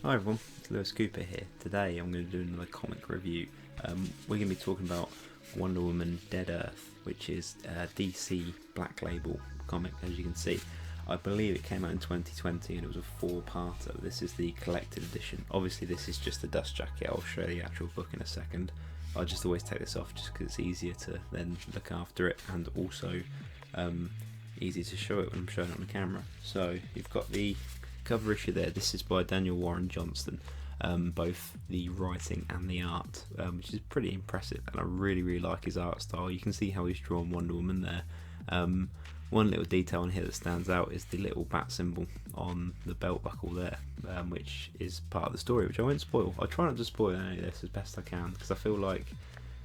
Hi everyone, it's Lewis Cooper here. Today I'm going to do another comic review. We're going to be talking about Wonder Woman Dead Earth, which is a DC Black Label comic, as you can see. I believe it came out in 2020 and it was a 4-parter. This is the collected edition. Obviously this is just a dust jacket. I'll show the actual book in a second. I just always take this off just because it's easier to then look after it, and also easy to show it when I'm showing it on the camera. So you've got the cover issue there. This is by Daniel Warren Johnston, both the writing and the art, which is pretty impressive, and I really like his art style. You can see how he's drawn Wonder Woman there. One little detail in here that stands out is the little bat symbol on the belt buckle there, which is part of the story, which I won't spoil. I try not to spoil any of this as best I can, because I feel like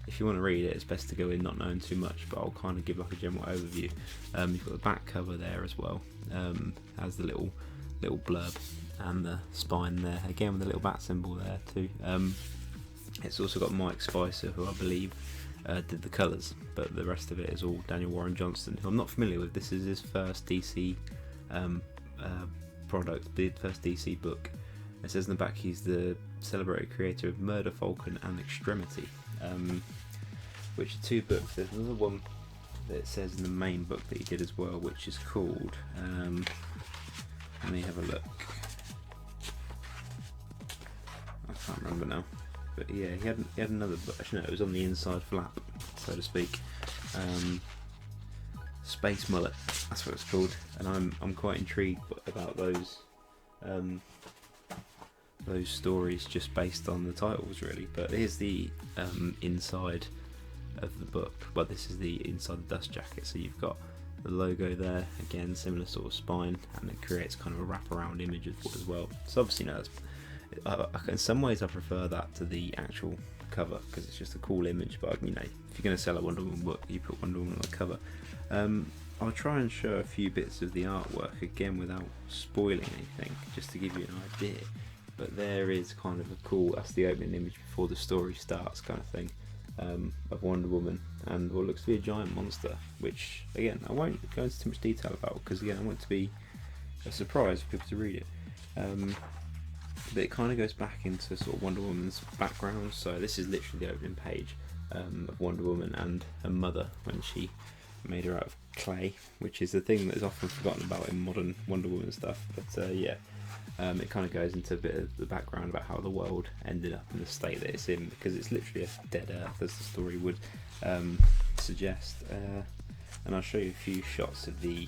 if you want to read it, it's best to go in not knowing too much, but I'll kind of give like a general overview. You've got the back cover there as well, has the little blurb and the spine there, again with a little bat symbol there too. It's also got Mike Spicer, who I believe did the colours, but the rest of it is all Daniel Warren Johnston, who I'm not familiar with. This is his first DC product, the first DC book. It says in the back he's the celebrated creator of Murder Falcon and Extremity, which are 2 books. There's another one that it says in the main book that he did as well, which is called let me have a look. I can't remember now. But yeah, he had another book. Actually, no, it was on the inside flap, so to speak. Space Mullet, that's what it's called. And I'm quite intrigued about those stories just based on the titles, really. But here's the inside of the book. Well, this is the inside the dust jacket. So you've got the logo there, again similar sort of spine, and it creates kind of a wraparound image as well. So obviously, in some ways I prefer that to the actual cover, because it's just a cool image. But if you're going to sell a Wonder Woman book, you put Wonder Woman on the cover. I'll try and show a few bits of the artwork again without spoiling anything, just to give you an idea. But there is kind of a cool, that's the opening image before the story starts kind of thing, of Wonder Woman and what looks to be a giant monster, which again I won't go into too much detail about, because again I want it to be a surprise for people to read it. But it kind of goes back into sort of Wonder Woman's background. So this is literally the opening page of Wonder Woman and her mother when she made her out of clay, which is a thing that is often forgotten about in modern Wonder Woman stuff. But it kind of goes into a bit of the background about how the world ended up in the state that it's in, because it's literally a dead earth, as the story would suggest. And I'll show you a few shots of the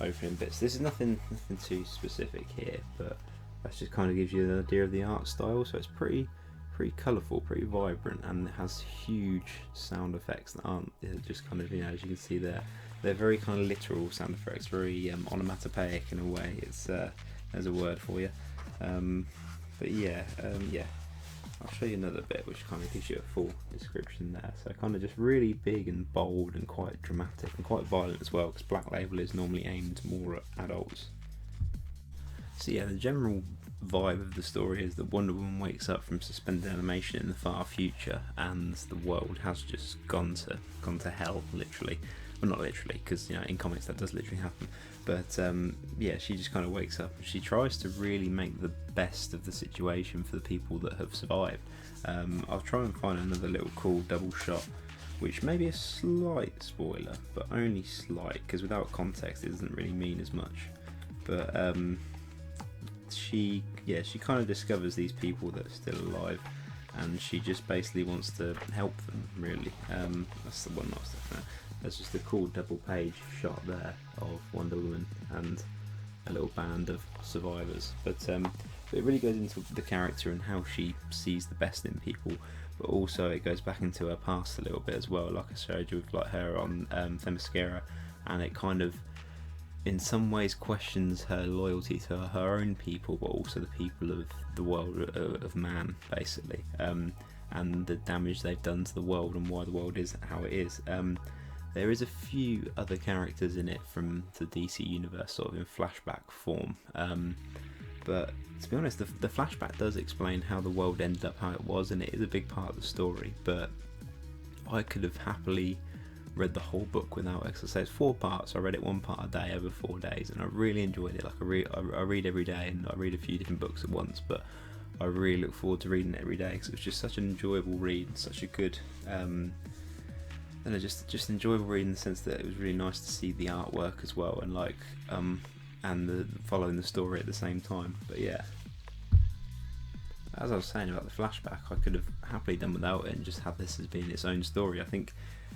opening bits. This is nothing too specific here, but that just kind of gives you an idea of the art style. So it's pretty colourful, pretty vibrant, and it has huge sound effects that aren't just kind of, as you can see there, they're very kind of literal sound effects, very onomatopoeic in a way. It's there's a word for you. But yeah, I'll show you another bit which kind of gives you a full description there. So kind of just really big and bold and quite dramatic and quite violent as well, because Black Label is normally aimed more at adults. So yeah, the general vibe of the story is that Wonder Woman wakes up from suspended animation in the far future, and the world has just gone to hell, literally. Well, not literally, because in comics that does literally happen. But yeah, she just kind of wakes up and she tries to really make the best of the situation for the people that have survived. I'll try and find another little cool double shot, which may be a slight spoiler, but only slight, because without context it doesn't really mean as much. But she kind of discovers these people that are still alive, and she just basically wants to help them, really. That's the one I was looking at. There's just a cool double page shot there of Wonder Woman and a little band of survivors. But it really goes into the character and how she sees the best in people, but also it goes back into her past a little bit as well, like I showed you with like her on Themyscira, and it kind of in some ways questions her loyalty to her own people, but also the people of the world of man, basically, and the damage they've done to the world and why the world is how it is. There is a few other characters in it from the DC universe, sort of in flashback form, but to be honest, the flashback does explain how the world ended up how it was, and it is a big part of the story. But I could have happily read the whole book without exercise. It's 4 parts. I read it 1 part a day over 4 days, and I really enjoyed it. Like I read every day, and I read a few different books at once, but I really look forward to reading it every day because it was just such an enjoyable read, and such a good and just enjoyable read in the sense that it was really nice to see the artwork as well, and like and the following the story at the same time. But yeah, as I was saying about the flashback, I could have happily done without it and just have this as being its own story. I think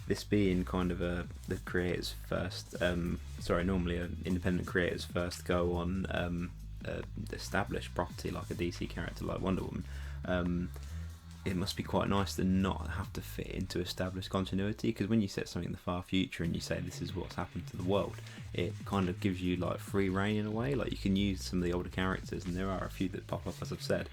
this being kind of the creator's first, normally an independent creator's first go on established property like a DC character like Wonder Woman, it must be quite nice to not have to fit into established continuity, because when you set something in the far future and you say this is what's happened to the world, it kind of gives you like free reign in a way. Like you can use some of the older characters, and there are a few that pop up as I've said,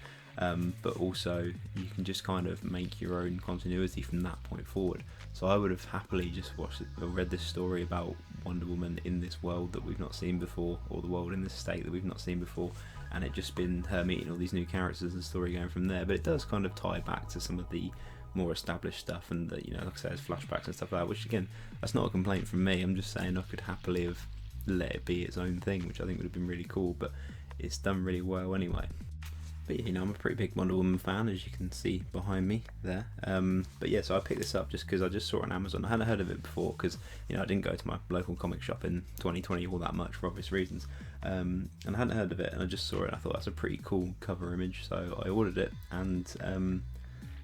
but also you can just kind of make your own continuity from that point forward. So I would have happily just watched or read this story about Wonder Woman in this world that we've not seen before, or the world in this state that we've not seen before, and it just been her meeting all these new characters and the story going from there. But it does kind of tie back to some of the more established stuff, and the, you know, like I said, flashbacks and stuff like that, which again, that's not a complaint from me. I'm just saying I could happily have let it be its own thing, which I think would have been really cool, but it's done really well anyway. But yeah, you know, I'm a pretty big Wonder Woman fan, as you can see behind me there. But yeah, so I picked this up just because I just saw it on Amazon. I hadn't heard of it before because, you know, I didn't go to my local comic shop in 2020 all that much for obvious reasons. And I hadn't heard of it, and I just saw it and I thought that's a pretty cool cover image, so I ordered it, and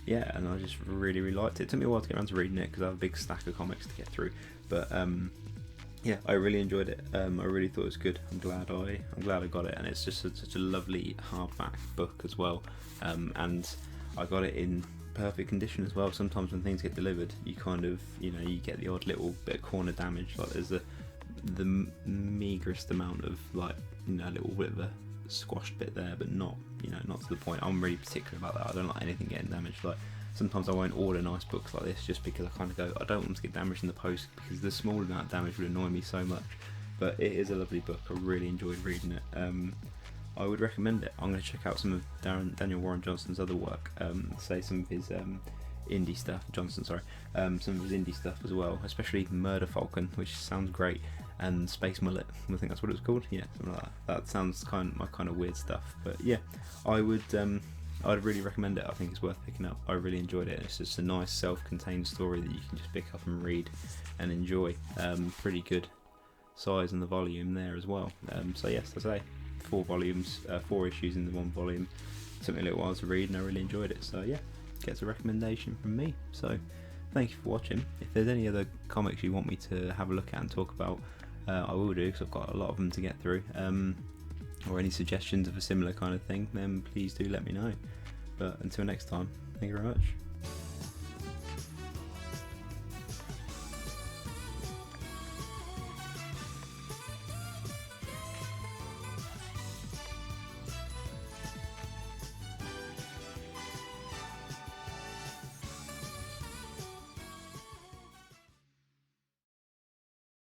yeah, and I just really liked it. It took me a while to get around to reading it because I have a big stack of comics to get through, but yeah, I really enjoyed it. I really thought it was good. I'm glad I got it, and it's just such a lovely hardback book as well. And I got it in perfect condition as well. Sometimes when things get delivered, you kind of, you know, you get the odd little bit of corner damage. Like there's the meagerest amount of, like, you know, a little bit of a squashed bit there, but not, you know, not to the point. I'm really particular about that. I don't like anything getting damaged. Like sometimes I won't order nice books like this just because I kind of go, I don't want them to get damaged in the post, because the small amount of damage would annoy me so much. But it is a lovely book. I really enjoyed reading it. I would recommend it. I'm going to check out some of Daniel Warren Johnson's other work, say some of his indie stuff, some of his indie stuff as well, especially Murder Falcon, which sounds great, and Space Mullet, I think that's what it was called, yeah, something like that. That sounds my kind of weird stuff, but yeah, I'd really recommend it. I think it's worth picking up. I really enjoyed it. It's just a nice self-contained story that you can just pick up and read and enjoy. Pretty good size and the volume there as well. So yes, as I say, 4 volumes, 4 issues in the 1 volume. Took me a little while to read, and I really enjoyed it. So yeah, gets a recommendation from me. So thank you for watching. If there's any other comics you want me to have a look at and talk about, I will do, because I've got a lot of them to get through. Or any suggestions of a similar kind of thing, then please do let me know. But until next time, thank you very much.